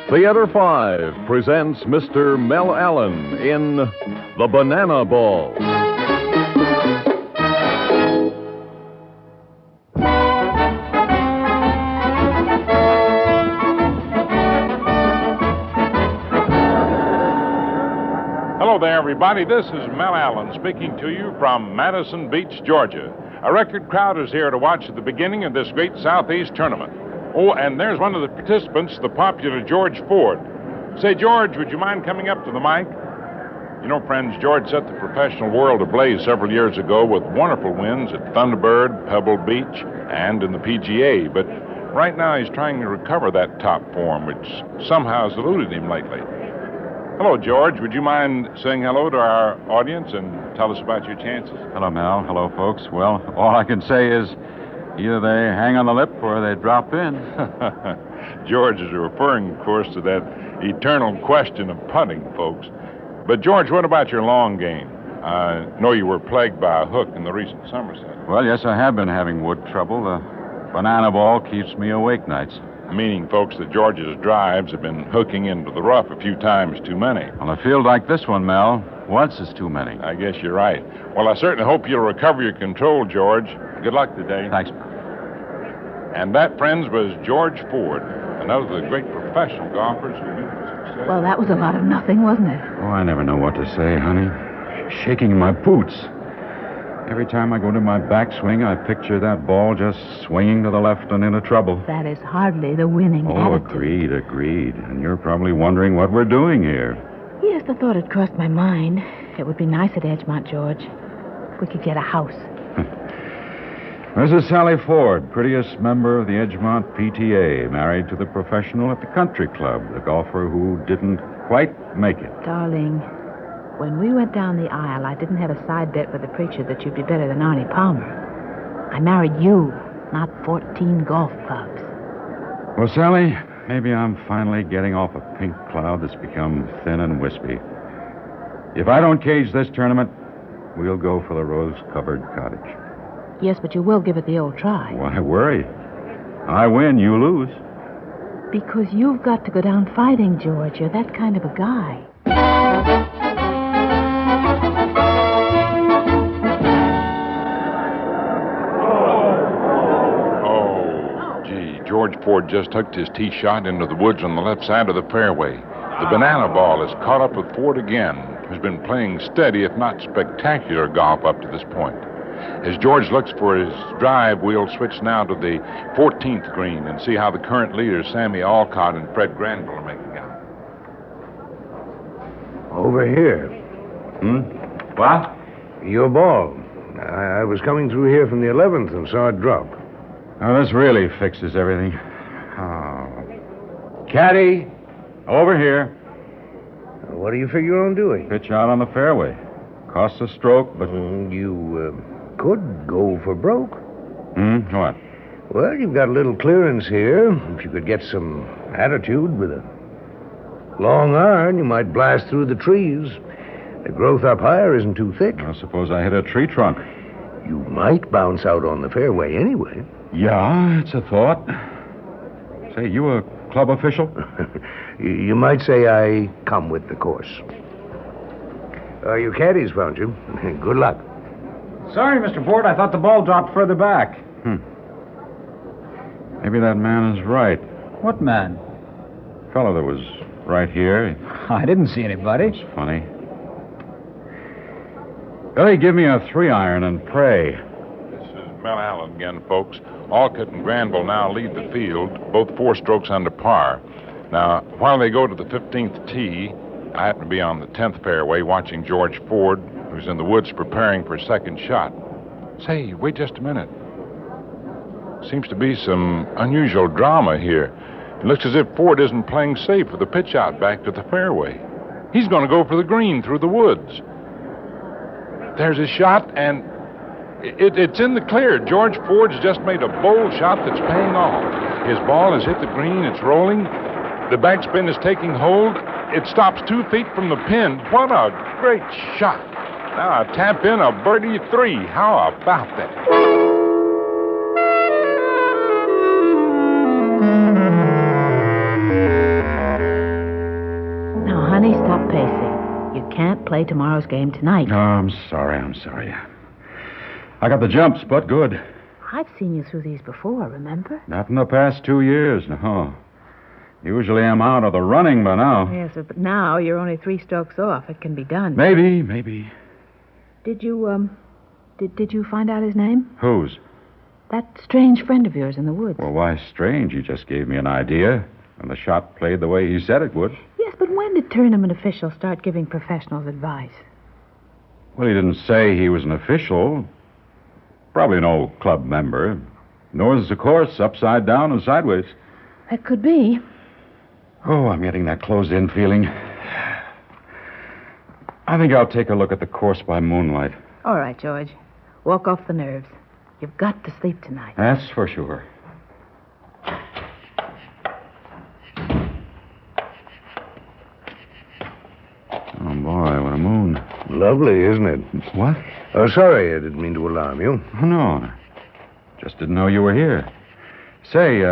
Theater 5 presents Mr. Mel Allen in The Banana Ball. Hello there, everybody. This is Mel Allen speaking to you from Madison Beach, Georgia. A record crowd is here to watch at the beginning of this great Southeast tournament. Oh, and there's one of the participants, the popular George Ford. Say, George, would you mind coming up to the mic? You know, friends, George set the professional world ablaze several years ago with wonderful wins at Thunderbird, Pebble Beach, and in the PGA. But right now he's trying to recover that top form, which somehow has eluded him lately. Hello, George. Would you mind saying hello to our audience and tell us about your chances? Hello, Mel. Hello, folks. Well, all I can say is either they hang on the lip or they drop in. George is referring, of course, to that eternal question of putting, folks. But, George, what about your long game? I know you were plagued by a hook in the recent Somerset. Well, yes, I have been having wood trouble. The banana ball keeps me awake nights. Meaning, folks, that George's drives have been hooking into the rough a few times too many. On a field like this one, Mel, once is too many. I guess you're right. Well, I certainly hope you'll recover your control, George. Good luck today. Thanks. And that, friends, was George Ford, another of the great professional golfers who knew success. Well, that was a lot of nothing, wasn't it? Oh, I never know what to say, honey. Shaking in my boots. Every time I go to my backswing, I picture that ball just swinging to the left and into trouble. That is hardly the winning attitude. Agreed. And you're probably wondering what we're doing here. Yes, the thought had crossed my mind. It would be nice at Edgemont, George, if we could get a house. This is Sally Ford, prettiest member of the Edgemont PTA, married to the professional at the country club, the golfer who didn't quite make it. Darling, when we went down the aisle, I didn't have a side bet with the preacher that you'd be better than Arnie Palmer. I married you, not 14 golf clubs. Well, Sally, maybe I'm finally getting off a pink cloud that's become thin and wispy. If I don't cage this tournament, we'll go for the rose-covered cottage. Yes, but you will give it the old try. Why worry? I win, you lose. Because you've got to go down fighting, George. You're that kind of a guy. George Ford just hooked his tee shot into the woods on the left side of the fairway. The banana ball is caught up with Ford again, who's been playing steady, if not spectacular, golf up to this point. As George looks for his drive, we'll switch now to the 14th green and see how the current leaders, Sammy Alcott and Fred Granville, are making out. Over here. What? Your ball. I was coming through here from the 11th and saw it drop. Oh, this really fixes everything. Oh. Caddy, over here. What do you figure on doing? Pitch out on the fairway. Costs a stroke, but... You could go for broke. What? Well, you've got a little clearance here. If you could get some attitude with a long iron, you might blast through the trees. The growth up higher isn't too thick. I suppose I hit a tree trunk. You might bounce out on the fairway anyway. Yeah, it's a thought. Say, you a club official? You might say I come with the course. Your caddies found you. Good luck. Sorry, Mr. Ford. I thought the ball dropped further back. Maybe that man is right. What man? Fellow that was right here. I didn't see anybody. It's funny. Billy, give me a 3-iron and pray. This is Mel Allen again, folks. Alcott and Granville now lead the field, both 4 strokes under par. Now, while they go to the 15th tee, I happen to be on the 10th fairway watching George Ford, who's in the woods preparing for a second shot. Say, wait just a minute. Seems to be some unusual drama here. It looks as if Ford isn't playing safe with the pitch out back to the fairway. He's going to go for the green through the woods. There's his shot, and it's in the clear. George Ford's just made a bold shot that's paying off. His ball has hit the green. It's rolling. The backspin is taking hold. It stops 2 feet from the pin. What a great shot. Now, tap in a birdie 3. How about that? play tomorrow's game tonight. Oh, I'm sorry. I got the jumps, but good. I've seen you through these before, remember? Not in the past 2 years, no. Usually I'm out of the running by now. Yes, but now you're only 3 strokes off. It can be done. Maybe. Did you, did you find out his name? Whose? That strange friend of yours in the woods. Well, why strange? He just gave me an idea, and the shot played the way he said it would. Yes, but when did tournament officials start giving professionals advice? Well, he didn't say he was an official. Probably no club member. Knows the course upside down and sideways. That could be. Oh, I'm getting that closed-in feeling. I think I'll take a look at the course by moonlight. All right, George. Walk off the nerves. You've got to sleep tonight. That's for sure. Oh, boy, what a moon. Lovely, isn't it? What? Oh, sorry, I didn't mean to alarm you. Oh, no. Just didn't know you were here. Say,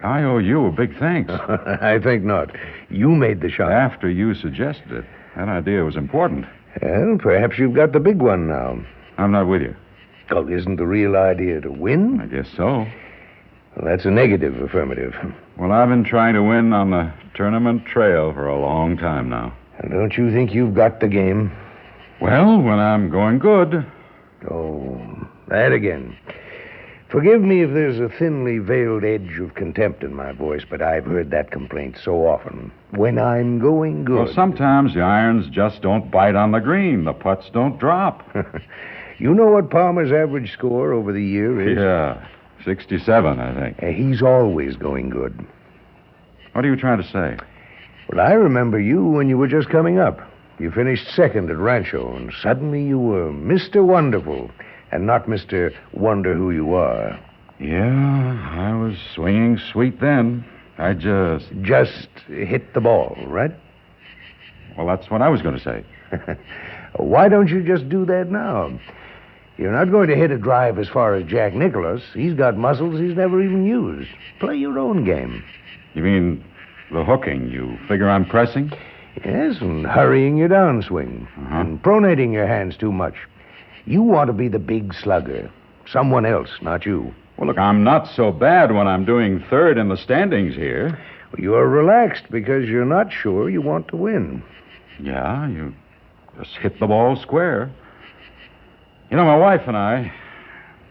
I owe you a big thanks. I think not. You made the shot. After you suggested it. That idea was important. Well, perhaps you've got the big one now. I'm not with you. Oh, isn't the real idea to win? I guess so. Well, that's a negative affirmative. Well, I've been trying to win on the tournament trail for a long time now. And don't you think you've got the game? Well, when I'm going good. Oh, that again. Forgive me if there's a thinly veiled edge of contempt in my voice, but I've heard that complaint so often. When I'm going good. Well, sometimes the irons just don't bite on the green. The putts don't drop. You know what Palmer's average score over the year is? Yeah, 67, I think. He's always going good. What are you trying to say? Well, I remember you when you were just coming up. You finished second at Rancho, and suddenly you were Mr. Wonderful, and not Mr. Wonder Who You Are. Yeah, I was swinging sweet then. I just hit the ball, right? Well, that's what I was going to say. Why don't you just do that now? You're not going to hit a drive as far as Jack Nicklaus. He's got muscles he's never even used. Play your own game. You mean the hooking? You figure I'm pressing? Yes, and hurrying your downswing. And pronating your hands too much. You want to be the big slugger. Someone else, not you. Well, look, I'm not so bad when I'm doing third in the standings here. You're relaxed because you're not sure you want to win. Yeah, you just hit the ball square. You know, my wife and I,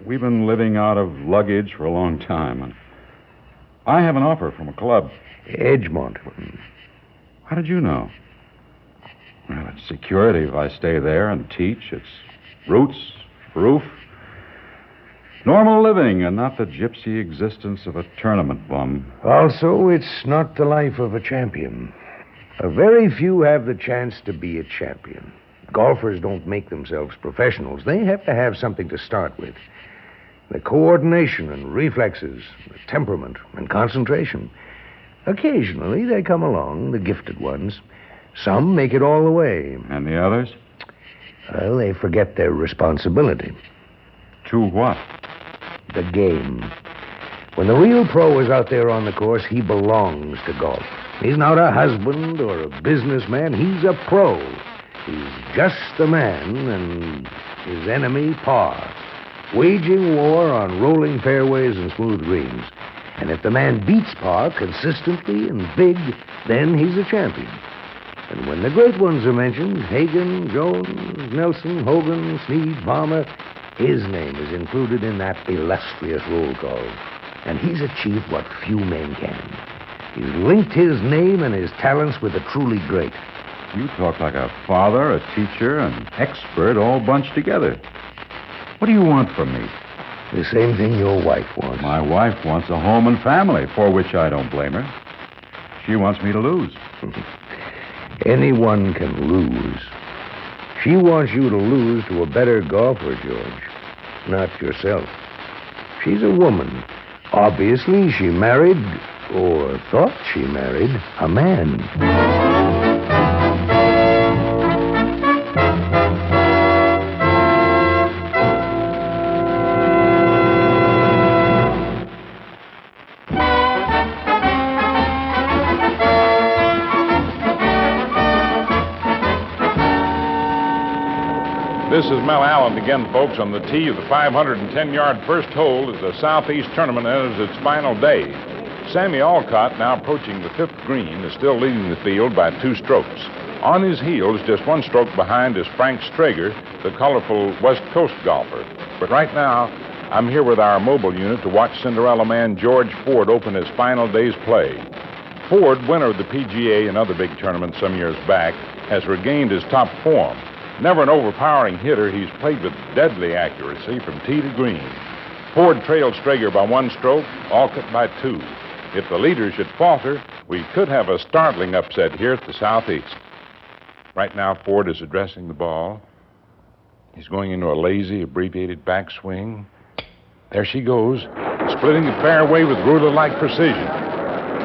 we've been living out of luggage for a long time. And I have an offer from a club. Edgemont. How did you know? Well, it's security if I stay there and teach. It's roots, roof, normal living, and not the gypsy existence of a tournament bum. Also, it's not the life of a champion. Very few have the chance to be a champion. Golfers don't make themselves professionals. They have to have something to start with. The coordination and reflexes, the temperament and concentration. Occasionally, they come along, the gifted ones. Some make it all the way. And the others? Well, they forget their responsibility. To what? The game. When the real pro is out there on the course, he belongs to golf. He's not a husband or a businessman. He's a pro. He's just the man, and his enemy, par. Waging war on rolling fairways and smooth greens. And if the man beats par consistently and big, then he's a champion. And when the great ones are mentioned, Hagen, Jones, Nelson, Hogan, Snead, Palmer, his name is included in that illustrious roll call. And he's achieved what few men can. He's linked his name and his talents with the truly great. You talk like a father, a teacher, an expert all bunched together. What do you want from me? The same thing your wife wants. My wife wants a home and family, for which I don't blame her. She wants me to lose. Anyone can lose. She wants you to lose to a better golfer, George, not yourself. She's a woman. Obviously, she married, or thought she married, a man. This is Mel Allen again, folks, on the tee of the 510-yard first hole as the Southeast Tournament enters its final day. Sammy Alcott, now approaching the fifth green, is still leading the field by 2 strokes. On his heels, just 1 stroke behind, is Frank Strager, the colorful West Coast golfer. But right now, I'm here with our mobile unit to watch Cinderella man George Ford open his final day's play. Ford, winner of the PGA and other big tournaments some years back, has regained his top form. Never an overpowering hitter, he's played with deadly accuracy from tee to green. Ford trailed Strager by 1 stroke, Alcott by 2. If the leader should falter, we could have a startling upset here at the Southeast. Right now, Ford is addressing the ball. He's going into a lazy, abbreviated backswing. There she goes, splitting the fairway with ruler-like precision.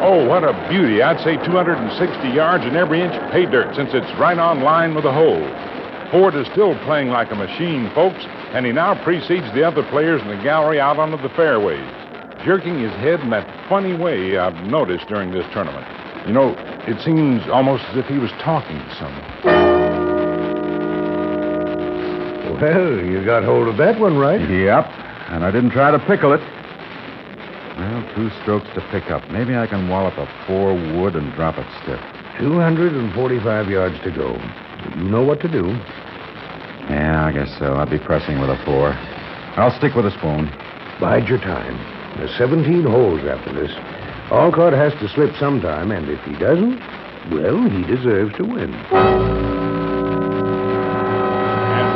Oh, what a beauty. I'd say 260 yards and every inch pay dirt since it's right on line with the hole. Ford is still playing like a machine, folks, and he now precedes the other players in the gallery out onto the fairways, jerking his head in that funny way I've noticed during this tournament. You know, it seems almost as if he was talking to someone. Well, you got hold of that one right. Yep, and I didn't try to pickle it. Well, 2 strokes to pick up. Maybe I can wallop a 4 wood and drop it stiff. 245 yards to go. You know what to do. Yeah, I guess so. I'll be pressing with a 4. I'll stick with a spoon. Bide your time. There's 17 holes after this. Alcott has to slip sometime, and if he doesn't, well, he deserves to win. And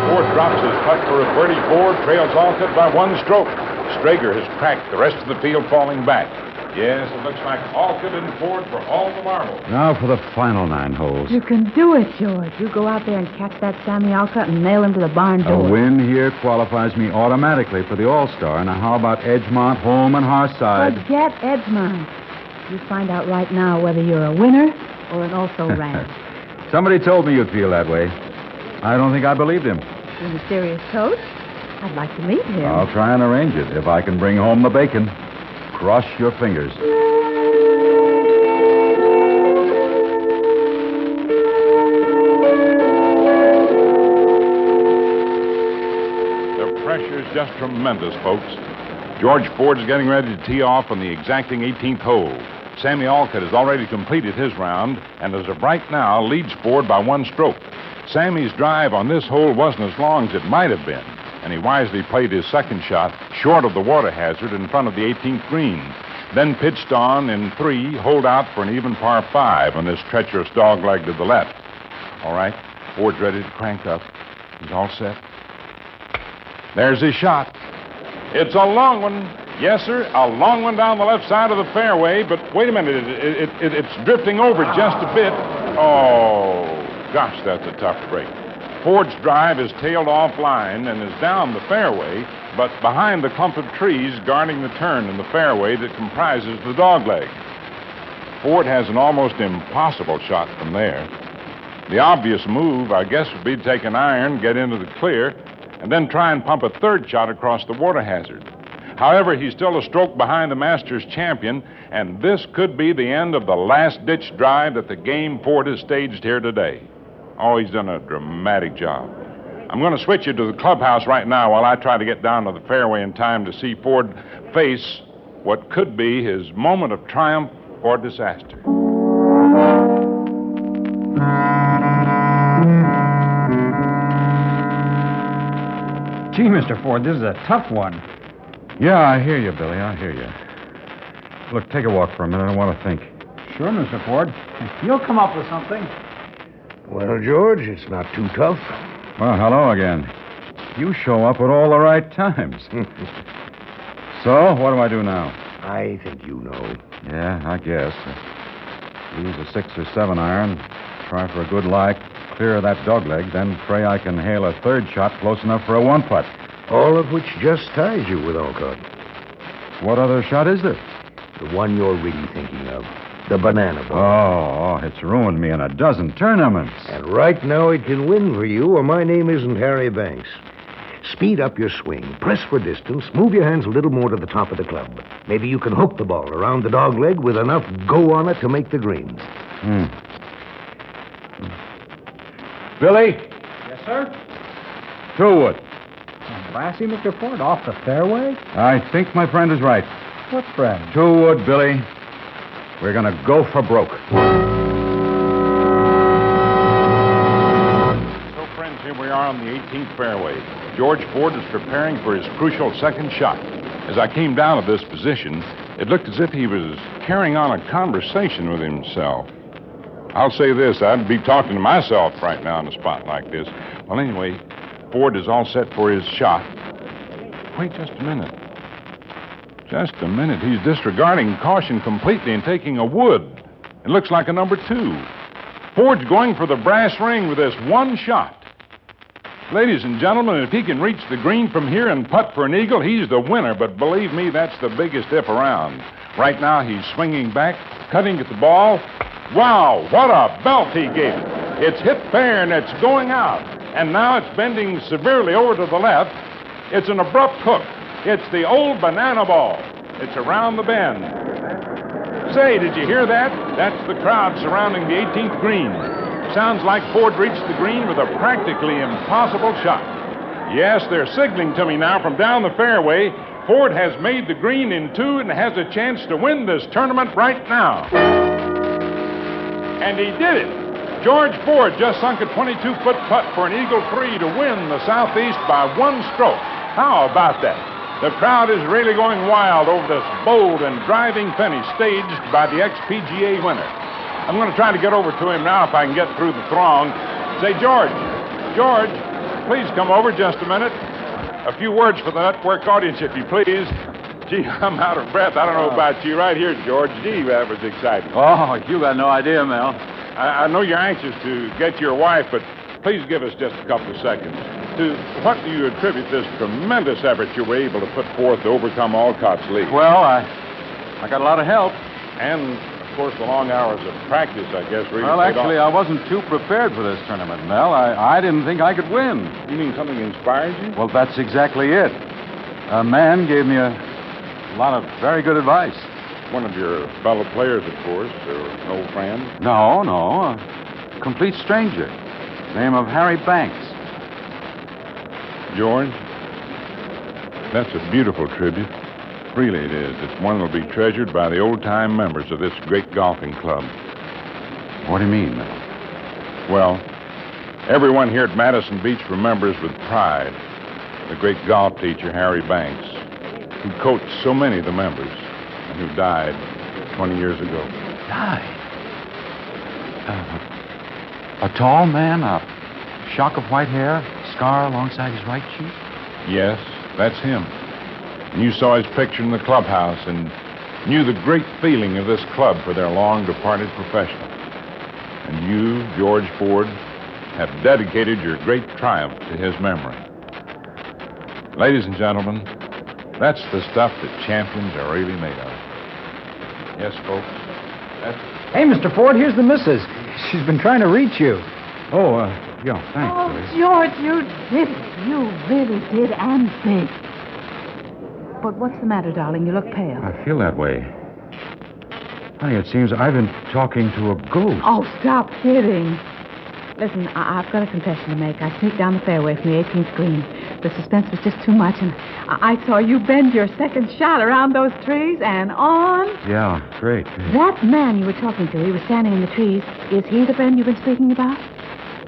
Ford drops his putt for a birdie. Ford trails Alcott by 1 stroke. Strager has cracked, the rest of the field falling back. Yes, it looks like Alcott and Ford for all the marbles. Now for the final 9 holes. You can do it, George. You go out there and catch that Sammy Alcott and nail him to the barn door. A win here qualifies me automatically for the All-Star. Now, how about Edgemont, Holm, and Harside? Forget Edgemont. You find out right now whether you're a winner or an also-ran. Somebody told me you'd feel that way. I don't think I believed him. The mysterious coach? I'd like to meet him. I'll try and arrange it if I can bring home the bacon. Cross your fingers. The pressure's just tremendous, folks. George Ford's getting ready to tee off on the exacting 18th hole. Sammy Alcott has already completed his round, and as of right now, leads Ford by 1 stroke. Sammy's drive on this hole wasn't as long as it might have been, and he wisely played his second shot short of the water hazard in front of the 18th green. Then pitched on in 3, holed out for an even par 5 on this treacherous dogleg to the left. All right, Ford's ready to crank up. He's all set. There's his shot. It's a long one. Yes, sir, a long one down the left side of the fairway, but wait a minute, it's drifting over just a bit. Oh, gosh, that's a tough break. Ford's drive is tailed offline and is down the fairway, but behind the clump of trees guarding the turn in the fairway that comprises the dogleg. Ford has an almost impossible shot from there. The obvious move, I guess, would be to take an iron, get into the clear, and then try and pump a 3rd shot across the water hazard. However, he's still a stroke behind the Masters champion, and this could be the end of the last-ditch drive that the game Ford has staged here today. Oh, he's done a dramatic job. I'm going to switch you to the clubhouse right now while I try to get down to the fairway in time to see Ford face what could be his moment of triumph or disaster. Gee, Mr. Ford, this is a tough one. Yeah, I hear you, Billy. I hear you. Look, take a walk for a minute. I want to think. Sure, Mr. Ford. You'll come up with something. Well, George, it's not too tough. Well, hello again. You show up at all the right times. So, what do I do now? I think you know. Yeah, I guess. Use a 6 or 7 iron, try for a good lie, clear of that dogleg, then pray I can hail a 3rd shot close enough for a 1-putt. All of which just ties you with Alcott. What other shot is there? The one you're really thinking of. The banana ball. Oh, it's ruined me in a dozen tournaments. And right now it can win for you, or my name isn't Harry Banks. Speed up your swing, press for distance, move your hands a little more to the top of the club. Maybe you can hook the ball around the dogleg with enough go on it to make the greens. Billy? Yes, sir? wood. Brassy, Mr. Ford, off the fairway? I think my friend is right. What friend? 2 wood, Billy. We're going to go for broke. So, friends, here we are on the 18th fairway. George Ford is preparing for his crucial second shot. As I came down to this position, it looked as if he was carrying on a conversation with himself. I'll say this, I'd be talking to myself right now in a spot like this. Well, anyway, Ford is all set for his shot. Wait just a minute. Just a minute. He's disregarding caution completely and taking a wood. It looks like a number 2. Ford's going for the brass ring with this one shot. Ladies and gentlemen, if he can reach the green from here and putt for an eagle, he's the winner. But believe me, that's the biggest if around. Right now, he's swinging back, cutting at the ball. Wow, what a belt he gave it. It's hit fair and it's going out. And now it's bending severely over to the left. It's an abrupt hook. It's the old banana ball. It's around the bend. Say, did you hear that? That's the crowd surrounding the 18th green. Sounds like Ford reached the green with a practically impossible shot. Yes, they're signaling to me now from down the fairway. Ford has made the green in 2 and has a chance to win this tournament right now. And he did it. George Ford just sunk a 22-foot putt for an eagle 3 to win the Southeast by 1 stroke. How about that? The crowd is really going wild over this bold and driving finish staged by the ex-PGA winner. I'm going to try to get over to him now if I can get through the throng. Say, George, please come over just a minute. A few words for the network audience, if you please. Gee, I'm out of breath. I don't know about you. Right here, George. Gee, that was exciting. Oh, you got no idea, Mel. I know you're anxious to get your wife, but please give us just a couple of seconds. To what do you attribute this tremendous effort you were able to put forth to overcome Alcott's lead? Well, I got a lot of help. And, of course, the long hours of practice, I guess, really Well, paid actually, off. I wasn't too prepared for this tournament, Mel. I didn't think I could win. You mean something inspired you? Well, that's exactly it. A man gave me a lot of very good advice. One of your fellow players, of course, or an old friend? No, a complete stranger. Name of Harry Banks. George, that's a beautiful tribute. Really it is. It's one that'll be treasured by the old-time members of this great golfing club. What do you mean, Mel? Well, everyone here at Madison Beach remembers with pride the great golf teacher, Harry Banks, who coached so many of the members and who died 20 years ago. Died? A tall man, a shock of white hair, scar alongside his right cheek? Yes, that's him. And you saw his picture in the clubhouse and knew the great feeling of this club for their long-departed professional. And you, George Ford, have dedicated your great triumph to his memory. Ladies and gentlemen, that's the stuff that champions are really made of. Yes, folks. Hey, Mr. Ford, here's the missus. She's been trying to reach you. Oh, yeah, thanks, Oh, Billy. George, you did it. You really did, and big. But what's the matter, darling? You look pale. I feel that way. Honey, it seems I've been talking to a ghost. Oh, stop kidding. Listen, I've got a confession to make. I sneaked down the fairway from the 18th green. The suspense was just too much, and I saw you bend your second shot around those trees and on. Yeah, great. That man you were talking to, he was standing in the trees. Is he the friend you've been speaking about?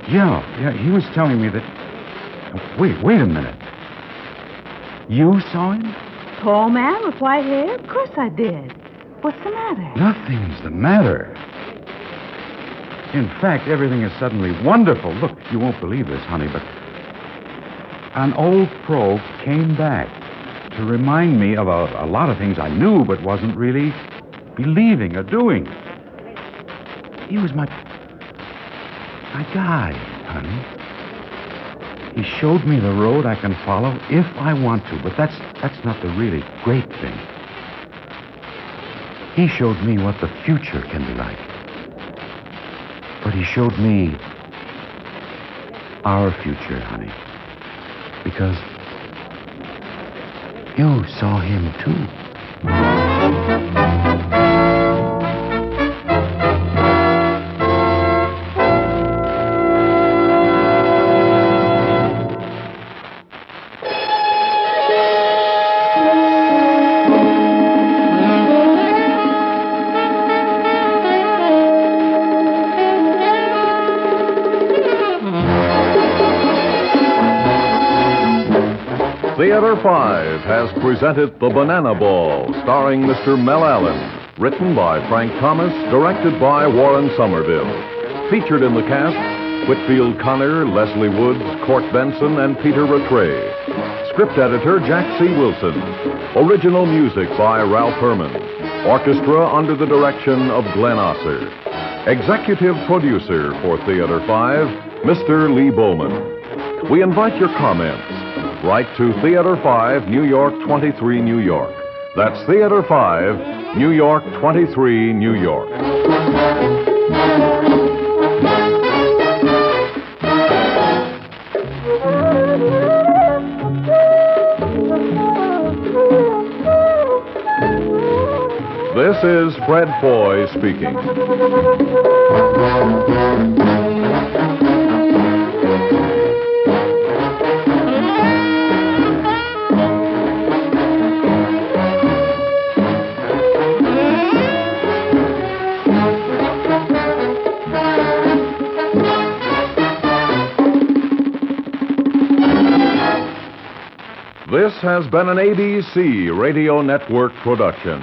Yeah, he was telling me that... Wait a minute. You saw him? Tall man with white hair? Of course I did. What's the matter? Nothing's the matter. In fact, everything is suddenly wonderful. Look, you won't believe this, honey, but an old pro came back to remind me of a lot of things I knew but wasn't really believing or doing. He was my guide, honey. He showed me the road I can follow if I want to, but that's not the really great thing. He showed me what the future can be like. But he showed me our future, honey. Because you saw him, too. Theater 5 has presented The Banana Ball, starring Mr. Mel Allen. Written by Frank Thomas, directed by Warren Somerville. Featured in the cast, Whitfield Connor, Leslie Woods, Court Benson, and Peter Rattray. Script editor, Jack C. Wilson. Original music by Ralph Herman. Orchestra under the direction of Glenn Osser. Executive producer for Theater 5, Mr. Lee Bowman. We invite your comments. Write to Theater 5, New York 23, New York. That's Theater 5, New York 23, New York. This is Fred Foy speaking. This has been an ABC Radio Network production.